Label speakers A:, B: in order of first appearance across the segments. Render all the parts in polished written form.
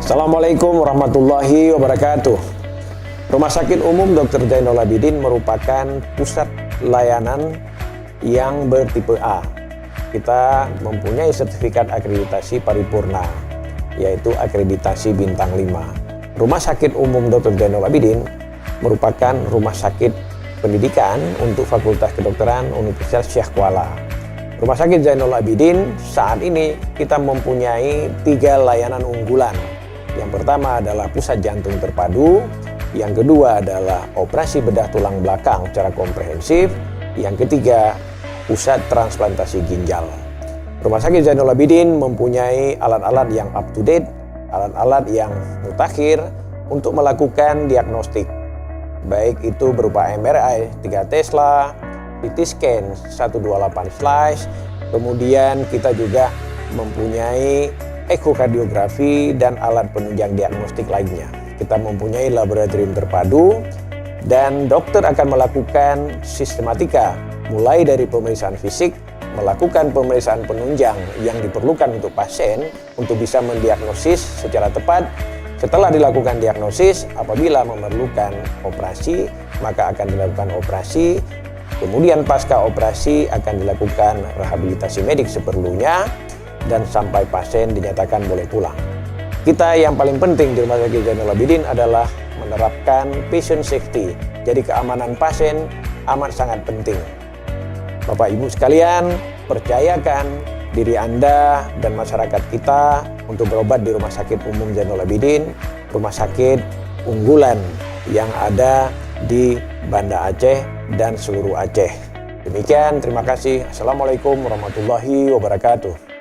A: Assalamualaikum warahmatullahi wabarakatuh. Rumah Sakit Umum Dr. Zainul Abidin merupakan pusat layanan yang bertipe A. Kita mempunyai sertifikat akreditasi paripurna, yaitu akreditasi bintang 5. Rumah Sakit Umum Dr. Zainul Abidin merupakan rumah sakit pendidikan untuk Fakultas Kedokteran Universitas Syekh Kuala. Rumah Sakit Zainul Abidin saat ini kita mempunyai 3 layanan unggulan. Yang pertama adalah pusat jantung terpadu, yang kedua adalah operasi bedah tulang belakang secara komprehensif, yang ketiga pusat transplantasi ginjal. Rumah Sakit Zainul Abidin mempunyai alat-alat yang up to date, alat-alat yang mutakhir untuk melakukan diagnostik, baik itu berupa MRI 3 Tesla, CT scan 128 slice, kemudian kita juga mempunyai ekokardiografi dan alat penunjang diagnostik lainnya. Kita mempunyai laboratorium terpadu dan dokter akan melakukan sistematika mulai dari pemeriksaan fisik, melakukan pemeriksaan penunjang yang diperlukan untuk pasien untuk bisa mendiagnosis secara tepat. Setelah dilakukan diagnosis, apabila memerlukan operasi, maka akan dilakukan operasi. Kemudian pasca operasi akan dilakukan rehabilitasi medik seperlunya dan sampai pasien dinyatakan boleh pulang. Kita yang paling penting di Rumah Sakit Zainul Abidin adalah menerapkan patient safety. Jadi keamanan pasien amat sangat penting. Bapak Ibu sekalian, percayakan diri Anda dan masyarakat kita untuk berobat di Rumah Sakit Umum Zainul Abidin, rumah sakit unggulan yang ada di Banda Aceh dan seluruh Aceh. Demikian, terima kasih. Assalamualaikum warahmatullahi wabarakatuh.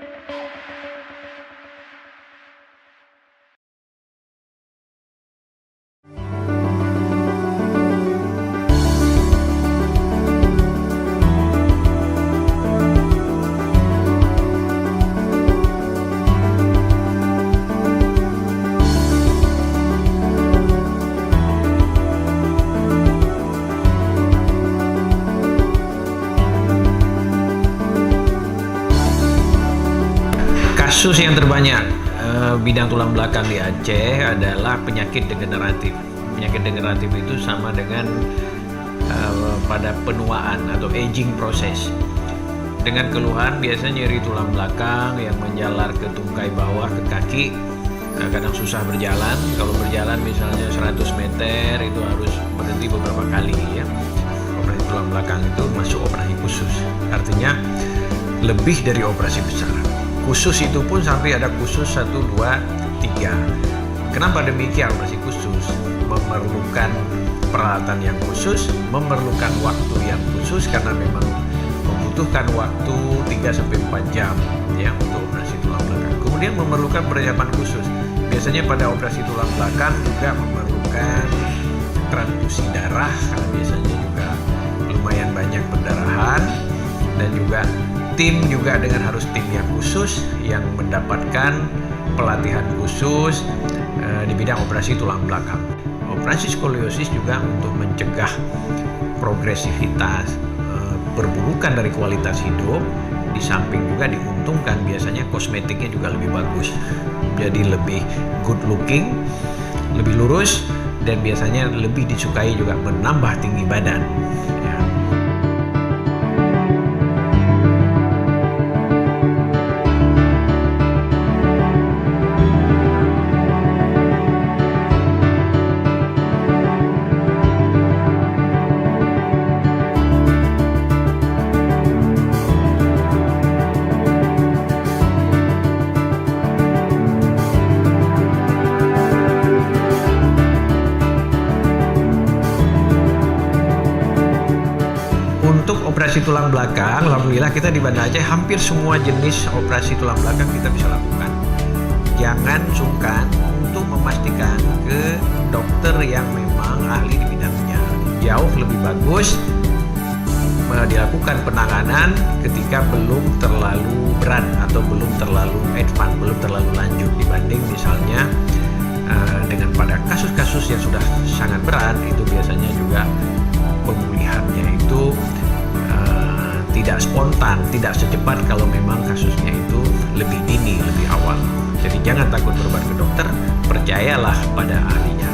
B: Kasus yang terbanyak bidang tulang belakang di Aceh adalah penyakit degeneratif. Penyakit degeneratif itu sama dengan pada penuaan atau aging process. Dengan keluhan biasanya nyeri tulang belakang yang menjalar ke tungkai bawah ke kaki, kadang susah berjalan. Kalau berjalan misalnya 100 meter itu harus berhenti beberapa kali ya. Operasi tulang belakang itu masuk operasi khusus. Artinya lebih dari operasi besar. Khusus itu pun sampai ada khusus 1, 2, 3. Kenapa demikian operasi khusus? Memerlukan peralatan yang khusus, memerlukan waktu yang khusus karena memang membutuhkan waktu 3-4 jam ya untuk operasi tulang belakang. Kemudian memerlukan persiapan khusus. Biasanya pada operasi tulang belakang juga memerlukan transfusi darah karena biasanya juga lumayan banyak perdarahan, dan juga tim juga dengan harus tim yang khusus yang mendapatkan pelatihan khusus di bidang operasi tulang belakang. Operasi skoliosis juga untuk mencegah progresivitas perburukan dari kualitas hidup, di samping juga diuntungkan biasanya kosmetiknya juga lebih bagus, jadi lebih good looking, lebih lurus, dan biasanya lebih disukai juga menambah tinggi badan. Untuk operasi tulang belakang, alhamdulillah kita di Banda Aceh hampir semua jenis operasi tulang belakang kita bisa lakukan. Jangan sungkan untuk memastikan ke dokter yang memang ahli di bidangnya. Jauh lebih bagus dilakukan penanganan ketika belum terlalu berat atau belum terlalu advance, belum terlalu lanjut dibanding misalnya dengan pada kasus-kasus yang sudah sangat berat, itu biasanya juga pemulihannya itu tidak spontan, tidak secepat kalau memang kasusnya itu lebih dini, lebih awal. Jadi jangan takut berobat ke dokter, percayalah pada ahlinya.